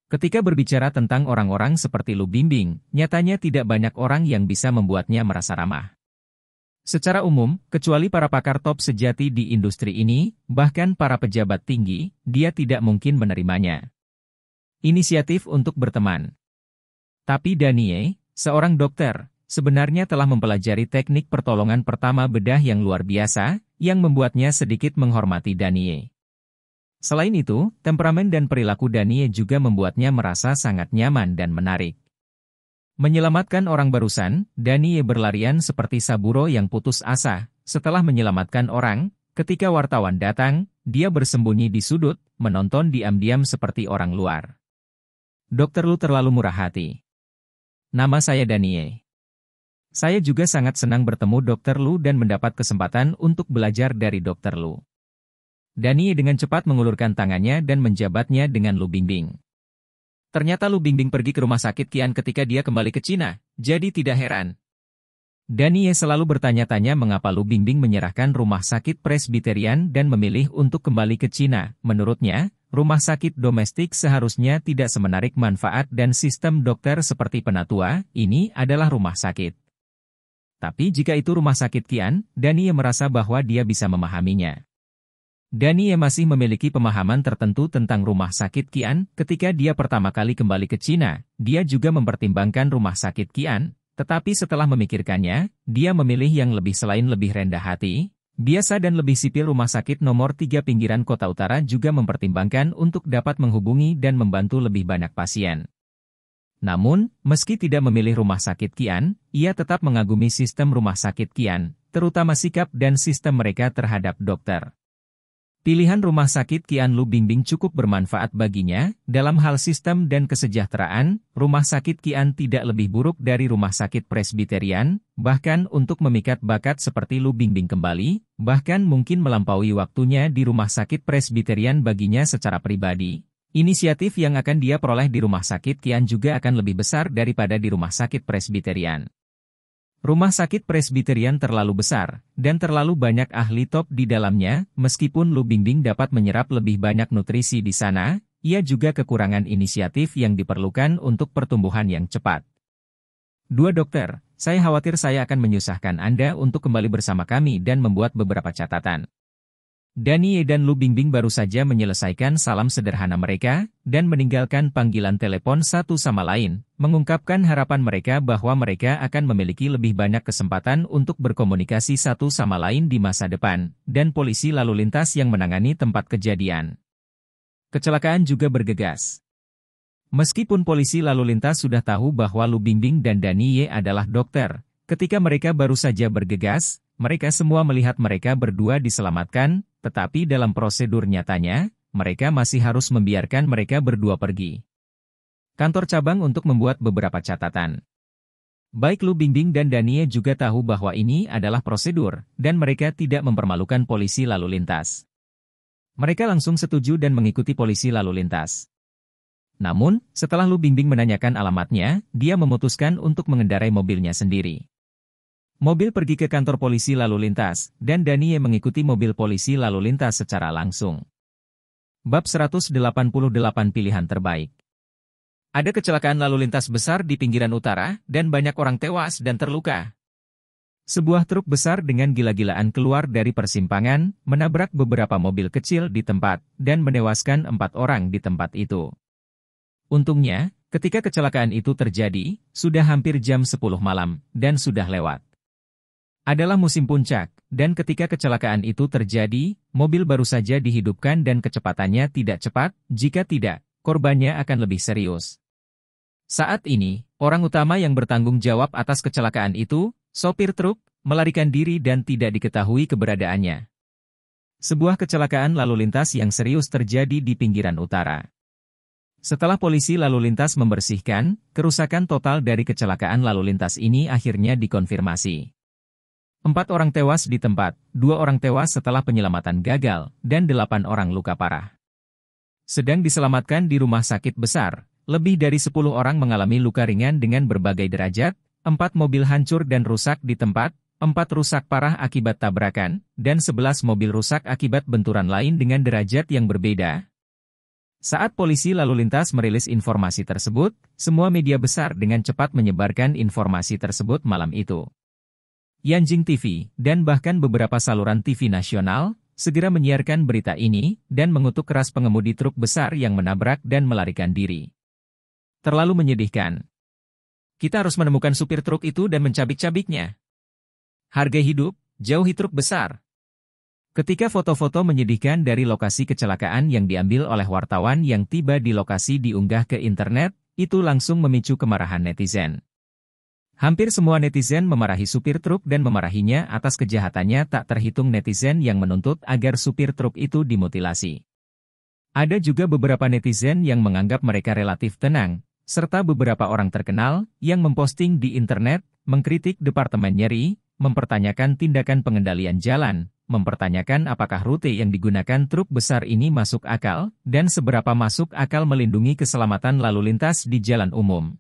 Ketika berbicara tentang orang-orang seperti Lu Bingbing, nyatanya tidak banyak orang yang bisa membuatnya merasa ramah. Secara umum, kecuali para pakar top sejati di industri ini, bahkan para pejabat tinggi, dia tidak mungkin menerimanya. Inisiatif untuk berteman. Tapi Danie, seorang dokter, sebenarnya telah mempelajari teknik pertolongan pertama bedah yang luar biasa, yang membuatnya sedikit menghormati Danie. Selain itu, temperamen dan perilaku Danie juga membuatnya merasa sangat nyaman dan menarik. Menyelamatkan orang barusan, Danie berlarian seperti Saburo yang putus asa. Setelah menyelamatkan orang, ketika wartawan datang, dia bersembunyi di sudut, menonton diam-diam seperti orang luar. Dokter Lu terlalu murah hati. Nama saya Danie. Saya juga sangat senang bertemu Dokter Lu dan mendapat kesempatan untuk belajar dari Dokter Lu. Danie dengan cepat mengulurkan tangannya dan menjabatnya dengan Lu Bingbing. Ternyata Lu Bingbing pergi ke rumah sakit Qian ketika dia kembali ke Cina, jadi tidak heran. Danie selalu bertanya-tanya mengapa Lu Bingbing menyerahkan rumah sakit Presbyterian dan memilih untuk kembali ke Cina. Menurutnya, rumah sakit domestik seharusnya tidak semenarik manfaat dan sistem dokter seperti Penatua. Ini adalah rumah sakit. Tapi jika itu rumah sakit Qian, Danie merasa bahwa dia bisa memahaminya. Danie masih memiliki pemahaman tertentu tentang rumah sakit Qian. Ketika dia pertama kali kembali ke Cina, dia juga mempertimbangkan rumah sakit Qian, tetapi setelah memikirkannya, dia memilih yang lebih selain lebih rendah hati, biasa dan lebih sipil. Rumah sakit nomor 3 pinggiran kota utara juga mempertimbangkan untuk dapat menghubungi dan membantu lebih banyak pasien. Namun, meski tidak memilih rumah sakit Qian, ia tetap mengagumi sistem rumah sakit Qian, terutama sikap dan sistem mereka terhadap dokter. Pilihan rumah sakit Qian Lu Bingbing cukup bermanfaat baginya. Dalam hal sistem dan kesejahteraan, rumah sakit Qian tidak lebih buruk dari rumah sakit Presbyterian, bahkan untuk memikat bakat seperti Lu Bingbing kembali, bahkan mungkin melampaui waktunya di rumah sakit Presbyterian baginya secara pribadi. Inisiatif yang akan dia peroleh di rumah sakit Qian juga akan lebih besar daripada di rumah sakit Presbyterian. Rumah sakit Presbyterian terlalu besar, dan terlalu banyak ahli top di dalamnya. Meskipun Lu Bingbing dapat menyerap lebih banyak nutrisi di sana, ia juga kekurangan inisiatif yang diperlukan untuk pertumbuhan yang cepat. Dua dokter, saya khawatir saya akan menyusahkan Anda untuk kembali bersama kami dan membuat beberapa catatan. Danie dan Lu Bingbing baru saja menyelesaikan salam sederhana mereka, dan meninggalkan panggilan telepon satu sama lain, mengungkapkan harapan mereka bahwa mereka akan memiliki lebih banyak kesempatan untuk berkomunikasi satu sama lain di masa depan, dan polisi lalu lintas yang menangani tempat kejadian kecelakaan juga bergegas. Meskipun polisi lalu lintas sudah tahu bahwa Lu Bingbing dan Danie adalah dokter, ketika mereka baru saja bergegas, mereka semua melihat mereka berdua diselamatkan. Tetapi dalam prosedur nyatanya, mereka masih harus membiarkan mereka berdua pergi. Kantor cabang untuk membuat beberapa catatan. Baik Lu Bingbing dan Danie juga tahu bahwa ini adalah prosedur, dan mereka tidak mempermalukan polisi lalu lintas. Mereka langsung setuju dan mengikuti polisi lalu lintas. Namun, setelah Lu Bingbing menanyakan alamatnya, dia memutuskan untuk mengendarai mobilnya sendiri. Mobil pergi ke kantor polisi lalu lintas, dan Danie mengikuti mobil polisi lalu lintas secara langsung. Bab 188 Pilihan Terbaik. Ada kecelakaan lalu lintas besar di pinggiran utara, dan banyak orang tewas dan terluka. Sebuah truk besar dengan gila-gilaan keluar dari persimpangan, menabrak beberapa mobil kecil di tempat, dan menewaskan 4 orang di tempat itu. Untungnya, ketika kecelakaan itu terjadi, sudah hampir jam 10 malam, dan sudah lewat. Adalah musim puncak, dan ketika kecelakaan itu terjadi, mobil baru saja dihidupkan dan kecepatannya tidak cepat, jika tidak, korbannya akan lebih serius. Saat ini, orang utama yang bertanggung jawab atas kecelakaan itu, sopir truk, melarikan diri dan tidak diketahui keberadaannya. Sebuah kecelakaan lalu lintas yang serius terjadi di pinggiran utara. Setelah polisi lalu lintas membersihkan, kerusakan total dari kecelakaan lalu lintas ini akhirnya dikonfirmasi. 4 orang tewas di tempat, 2 orang tewas setelah penyelamatan gagal, dan 8 orang luka parah. Sedang diselamatkan di rumah sakit besar, lebih dari 10 orang mengalami luka ringan dengan berbagai derajat, 4 mobil hancur dan rusak di tempat, 4 rusak parah akibat tabrakan, dan 11 mobil rusak akibat benturan lain dengan derajat yang berbeda. Saat polisi lalu lintas merilis informasi tersebut, semua media besar dengan cepat menyebarkan informasi tersebut malam itu. Yanjing TV, dan bahkan beberapa saluran TV nasional, segera menyiarkan berita ini, dan mengutuk keras pengemudi truk besar yang menabrak dan melarikan diri. Terlalu menyedihkan. Kita harus menemukan supir truk itu dan mencabik-cabiknya. Harga hidup, jauhi truk besar. Ketika foto-foto menyedihkan dari lokasi kecelakaan yang diambil oleh wartawan yang tiba di lokasi diunggah ke internet, itu langsung memicu kemarahan netizen. Hampir semua netizen memarahi supir truk dan memarahinya atas kejahatannya. Tak terhitung netizen yang menuntut agar supir truk itu dimutilasi. Ada juga beberapa netizen yang menganggap mereka relatif tenang, serta beberapa orang terkenal yang memposting di internet, mengkritik departemen nyeri, mempertanyakan tindakan pengendalian jalan, mempertanyakan apakah rute yang digunakan truk besar ini masuk akal, dan seberapa masuk akal melindungi keselamatan lalu lintas di jalan umum.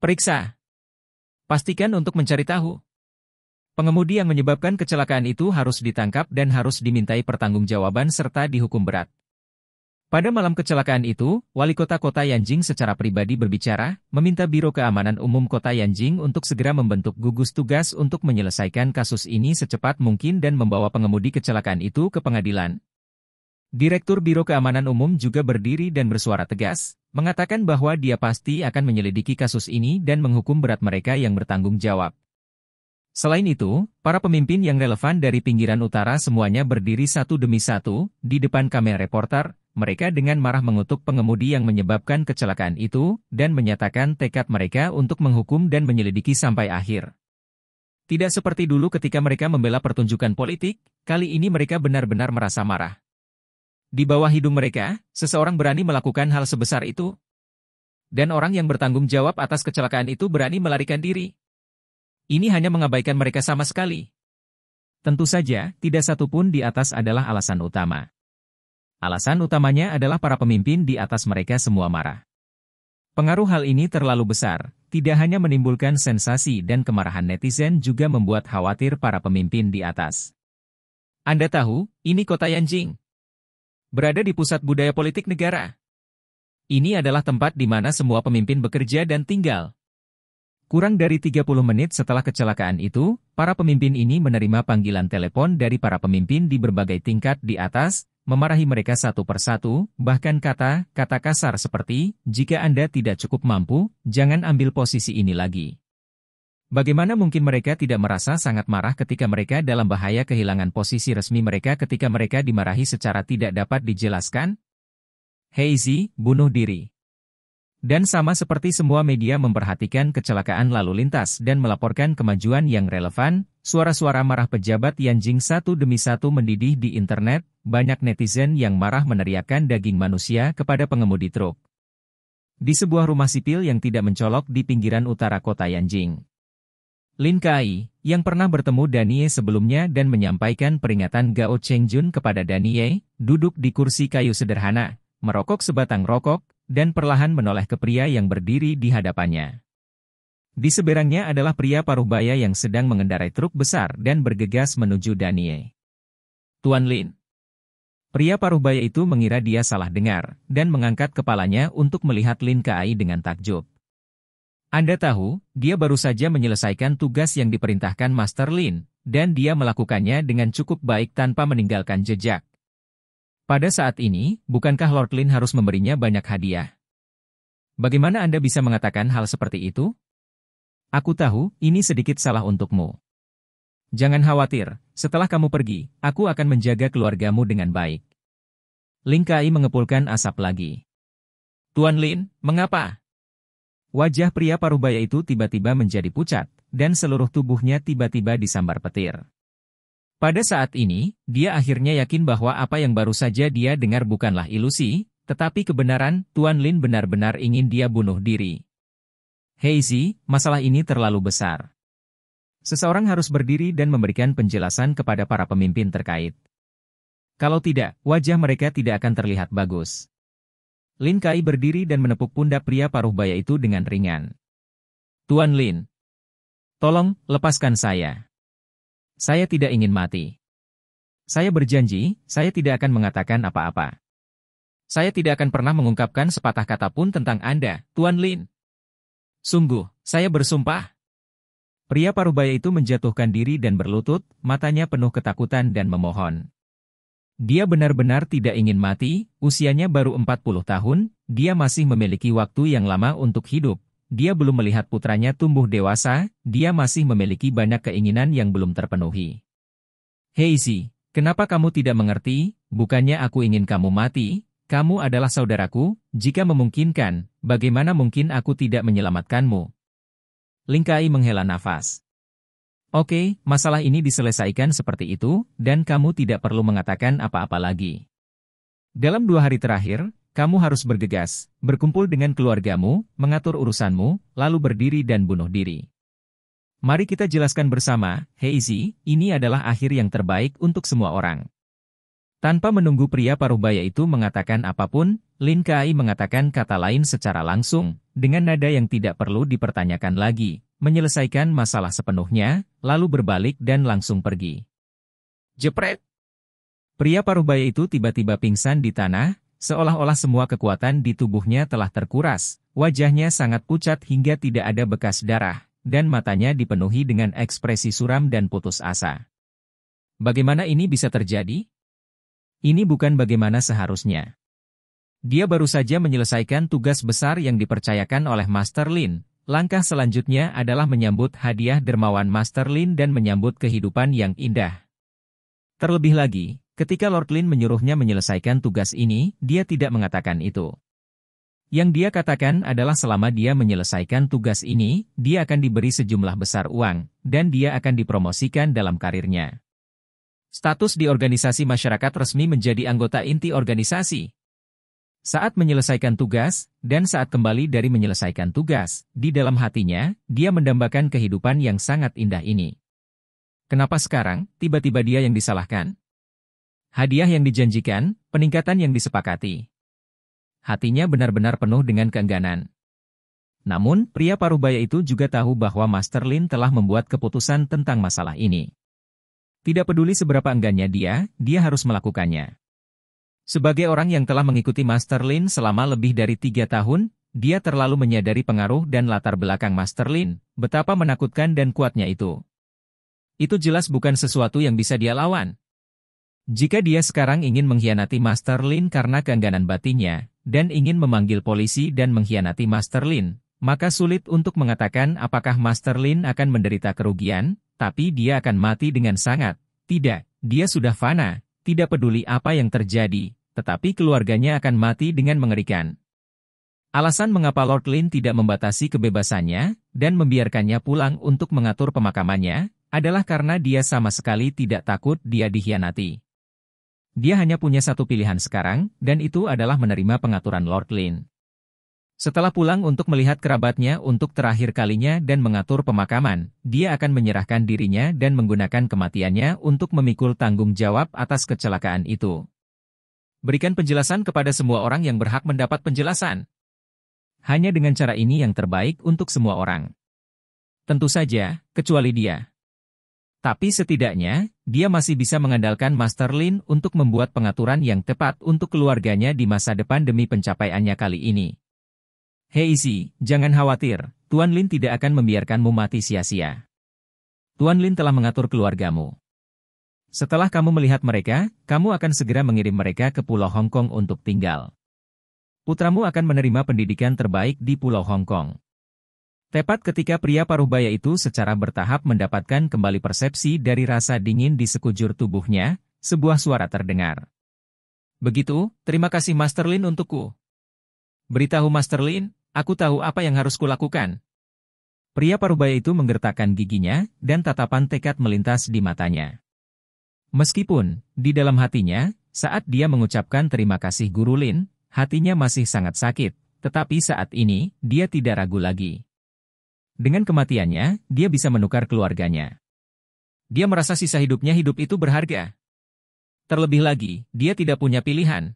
Periksa. Pastikan untuk mencari tahu. Pengemudi yang menyebabkan kecelakaan itu harus ditangkap dan harus dimintai pertanggungjawaban serta dihukum berat. Pada malam kecelakaan itu, Wali Kota Kota Yanjing secara pribadi berbicara, meminta Biro Keamanan Umum Kota Yanjing untuk segera membentuk gugus tugas untuk menyelesaikan kasus ini secepat mungkin dan membawa pengemudi kecelakaan itu ke pengadilan. Direktur Biro Keamanan Umum juga berdiri dan bersuara tegas, mengatakan bahwa dia pasti akan menyelidiki kasus ini dan menghukum berat mereka yang bertanggung jawab. Selain itu, para pemimpin yang relevan dari pinggiran utara semuanya berdiri satu demi satu, di depan kamera reporter. Mereka dengan marah mengutuk pengemudi yang menyebabkan kecelakaan itu, dan menyatakan tekad mereka untuk menghukum dan menyelidiki sampai akhir. Tidak seperti dulu ketika mereka membela pertunjukan politik, kali ini mereka benar-benar merasa marah. Di bawah hidung mereka, seseorang berani melakukan hal sebesar itu. Dan orang yang bertanggung jawab atas kecelakaan itu berani melarikan diri. Ini hanya mengabaikan mereka sama sekali. Tentu saja, tidak satupun di atas adalah alasan utama. Alasan utamanya adalah para pemimpin di atas mereka semua marah. Pengaruh hal ini terlalu besar, tidak hanya menimbulkan sensasi dan kemarahan netizen juga membuat khawatir para pemimpin di atas. Anda tahu, ini kota Yanjing. Berada di pusat budaya politik negara. Ini adalah tempat di mana semua pemimpin bekerja dan tinggal. Kurang dari 30 menit setelah kecelakaan itu, para pemimpin ini menerima panggilan telepon dari para pemimpin di berbagai tingkat di atas, memarahi mereka satu persatu, bahkan kata-kata kasar seperti, jika Anda tidak cukup mampu, jangan ambil posisi ini lagi. Bagaimana mungkin mereka tidak merasa sangat marah ketika mereka dalam bahaya kehilangan posisi resmi mereka ketika mereka dimarahi secara tidak dapat dijelaskan? Heizi, bunuh diri. Dan sama seperti semua media memperhatikan kecelakaan lalu lintas dan melaporkan kemajuan yang relevan, suara-suara marah pejabat Yanjing satu demi satu mendidih di internet, banyak netizen yang marah meneriakkan daging manusia kepada pengemudi truk. Di sebuah rumah sipil yang tidak mencolok di pinggiran utara kota Yanjing. Lin Kai, yang pernah bertemu Danie sebelumnya dan menyampaikan peringatan Gao Chengjun kepada Danie, duduk di kursi kayu sederhana, merokok sebatang rokok, dan perlahan menoleh ke pria yang berdiri di hadapannya. Di seberangnya adalah pria paruh baya yang sedang mengendarai truk besar dan bergegas menuju Danie. Tuan Lin. Pria paruh baya itu mengira dia salah dengar, dan mengangkat kepalanya untuk melihat Lin Kai dengan takjub. Anda tahu, dia baru saja menyelesaikan tugas yang diperintahkan Master Lin, dan dia melakukannya dengan cukup baik tanpa meninggalkan jejak. Pada saat ini, bukankah Lord Lin harus memberinya banyak hadiah? Bagaimana Anda bisa mengatakan hal seperti itu? Aku tahu, ini sedikit salah untukmu. Jangan khawatir, setelah kamu pergi, aku akan menjaga keluargamu dengan baik. Lin Kai mengepulkan asap lagi. Tuan Lin, mengapa? Wajah pria parubaya itu tiba-tiba menjadi pucat, dan seluruh tubuhnya tiba-tiba disambar petir. Pada saat ini, dia akhirnya yakin bahwa apa yang baru saja dia dengar bukanlah ilusi, tetapi kebenaran. Tuan Lin benar-benar ingin dia bunuh diri. Hei Zi, masalah ini terlalu besar. Seseorang harus berdiri dan memberikan penjelasan kepada para pemimpin terkait. Kalau tidak, wajah mereka tidak akan terlihat bagus. Lin Kai berdiri dan menepuk pundak pria paruh baya itu dengan ringan. Tuan Lin, tolong, lepaskan saya. Saya tidak ingin mati. Saya berjanji, saya tidak akan mengatakan apa-apa. Saya tidak akan pernah mengungkapkan sepatah kata pun tentang Anda, Tuan Lin. Sungguh, saya bersumpah. Pria paruh baya itu menjatuhkan diri dan berlutut, matanya penuh ketakutan dan memohon. Dia benar-benar tidak ingin mati, usianya baru 40 tahun, dia masih memiliki waktu yang lama untuk hidup, dia belum melihat putranya tumbuh dewasa, dia masih memiliki banyak keinginan yang belum terpenuhi. Hei Zi, kenapa kamu tidak mengerti? Bukannya aku ingin kamu mati, kamu adalah saudaraku, jika memungkinkan, bagaimana mungkin aku tidak menyelamatkanmu? Lin Kai menghela nafas. Oke, masalah ini diselesaikan seperti itu, dan kamu tidak perlu mengatakan apa-apa lagi. Dalam 2 hari terakhir, kamu harus bergegas, berkumpul dengan keluargamu, mengatur urusanmu, lalu berdiri dan bunuh diri. Mari kita jelaskan bersama, Hei Zi, ini adalah akhir yang terbaik untuk semua orang. Tanpa menunggu pria paruh baya itu mengatakan apapun, Lin Kai mengatakan kata lain secara langsung, dengan nada yang tidak perlu dipertanyakan lagi. Menyelesaikan masalah sepenuhnya, lalu berbalik dan langsung pergi. Jepret! Pria paruh baya itu tiba-tiba pingsan di tanah, seolah-olah semua kekuatan di tubuhnya telah terkuras, wajahnya sangat pucat hingga tidak ada bekas darah, dan matanya dipenuhi dengan ekspresi suram dan putus asa. Bagaimana ini bisa terjadi? Ini bukan bagaimana seharusnya. Dia baru saja menyelesaikan tugas besar yang dipercayakan oleh Master Lin. Langkah selanjutnya adalah menyambut hadiah dermawan Master Lin dan menyambut kehidupan yang indah. Terlebih lagi, ketika Lord Lin menyuruhnya menyelesaikan tugas ini, dia tidak mengatakan itu. Yang dia katakan adalah selama dia menyelesaikan tugas ini, dia akan diberi sejumlah besar uang, dan dia akan dipromosikan dalam karirnya. Status di organisasi masyarakat resmi menjadi anggota inti organisasi. Saat menyelesaikan tugas, dan saat kembali dari menyelesaikan tugas, di dalam hatinya, dia mendambakan kehidupan yang sangat indah ini. Kenapa sekarang, tiba-tiba dia yang disalahkan? Hadiah yang dijanjikan, peningkatan yang disepakati. Hatinya benar-benar penuh dengan keengganan. Namun, pria parubaya itu juga tahu bahwa Master Lin telah membuat keputusan tentang masalah ini. Tidak peduli seberapa enggannya dia harus melakukannya. Sebagai orang yang telah mengikuti Master Lin selama lebih dari 3 tahun, dia terlalu menyadari pengaruh dan latar belakang Master Lin, betapa menakutkan dan kuatnya itu. Itu jelas bukan sesuatu yang bisa dia lawan. Jika dia sekarang ingin mengkhianati Master Lin karena keengganan batinnya, dan ingin memanggil polisi dan mengkhianati Master Lin, maka sulit untuk mengatakan apakah Master Lin akan menderita kerugian, tapi dia akan mati dengan sangat. Tidak, dia sudah fana, tidak peduli apa yang terjadi. Tetapi keluarganya akan mati dengan mengerikan. Alasan mengapa Lord Lin tidak membatasi kebebasannya, dan membiarkannya pulang untuk mengatur pemakamannya, adalah karena dia sama sekali tidak takut dia dikhianati. Dia hanya punya satu pilihan sekarang, dan itu adalah menerima pengaturan Lord Lin. Setelah pulang untuk melihat kerabatnya untuk terakhir kalinya dan mengatur pemakaman, dia akan menyerahkan dirinya dan menggunakan kematiannya untuk memikul tanggung jawab atas kecelakaan itu. Berikan penjelasan kepada semua orang yang berhak mendapat penjelasan. Hanya dengan cara ini yang terbaik untuk semua orang. Tentu saja, kecuali dia. Tapi setidaknya, dia masih bisa mengandalkan Master Lin untuk membuat pengaturan yang tepat untuk keluarganya di masa depan demi pencapaiannya kali ini. Hei Isi, jangan khawatir, Tuan Lin tidak akan membiarkanmu mati sia-sia. Tuan Lin telah mengatur keluargamu. Setelah kamu melihat mereka, kamu akan segera mengirim mereka ke Pulau Hong Kong untuk tinggal. Putramu akan menerima pendidikan terbaik di Pulau Hong Kong. Tepat ketika pria paruh baya itu secara bertahap mendapatkan kembali persepsi dari rasa dingin di sekujur tubuhnya, sebuah suara terdengar. Begitu, terima kasih Master Lin untukku. Beritahu Master Lin, aku tahu apa yang harus kulakukan. Pria paruh baya itu menggertakkan giginya, dan tatapan tekad melintas di matanya. Meskipun, di dalam hatinya, saat dia mengucapkan terima kasih Guru Lin, hatinya masih sangat sakit, tetapi saat ini, dia tidak ragu lagi. Dengan kematiannya, dia bisa menukar keluarganya. Dia merasa sisa hidupnya hidup itu berharga. Terlebih lagi, dia tidak punya pilihan.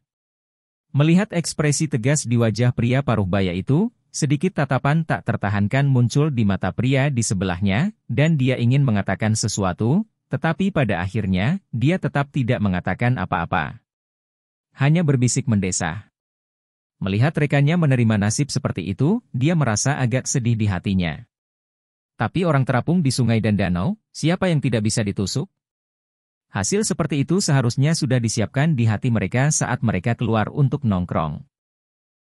Melihat ekspresi tegas di wajah pria paruh-baya itu, sedikit tatapan tak tertahankan muncul di mata pria di sebelahnya, dan dia ingin mengatakan sesuatu, tetapi pada akhirnya, dia tetap tidak mengatakan apa-apa. Hanya berbisik mendesah. Melihat rekannya menerima nasib seperti itu, dia merasa agak sedih di hatinya. Tapi orang terapung di sungai dan danau, siapa yang tidak bisa ditusuk? Hasil seperti itu seharusnya sudah disiapkan di hati mereka saat mereka keluar untuk nongkrong.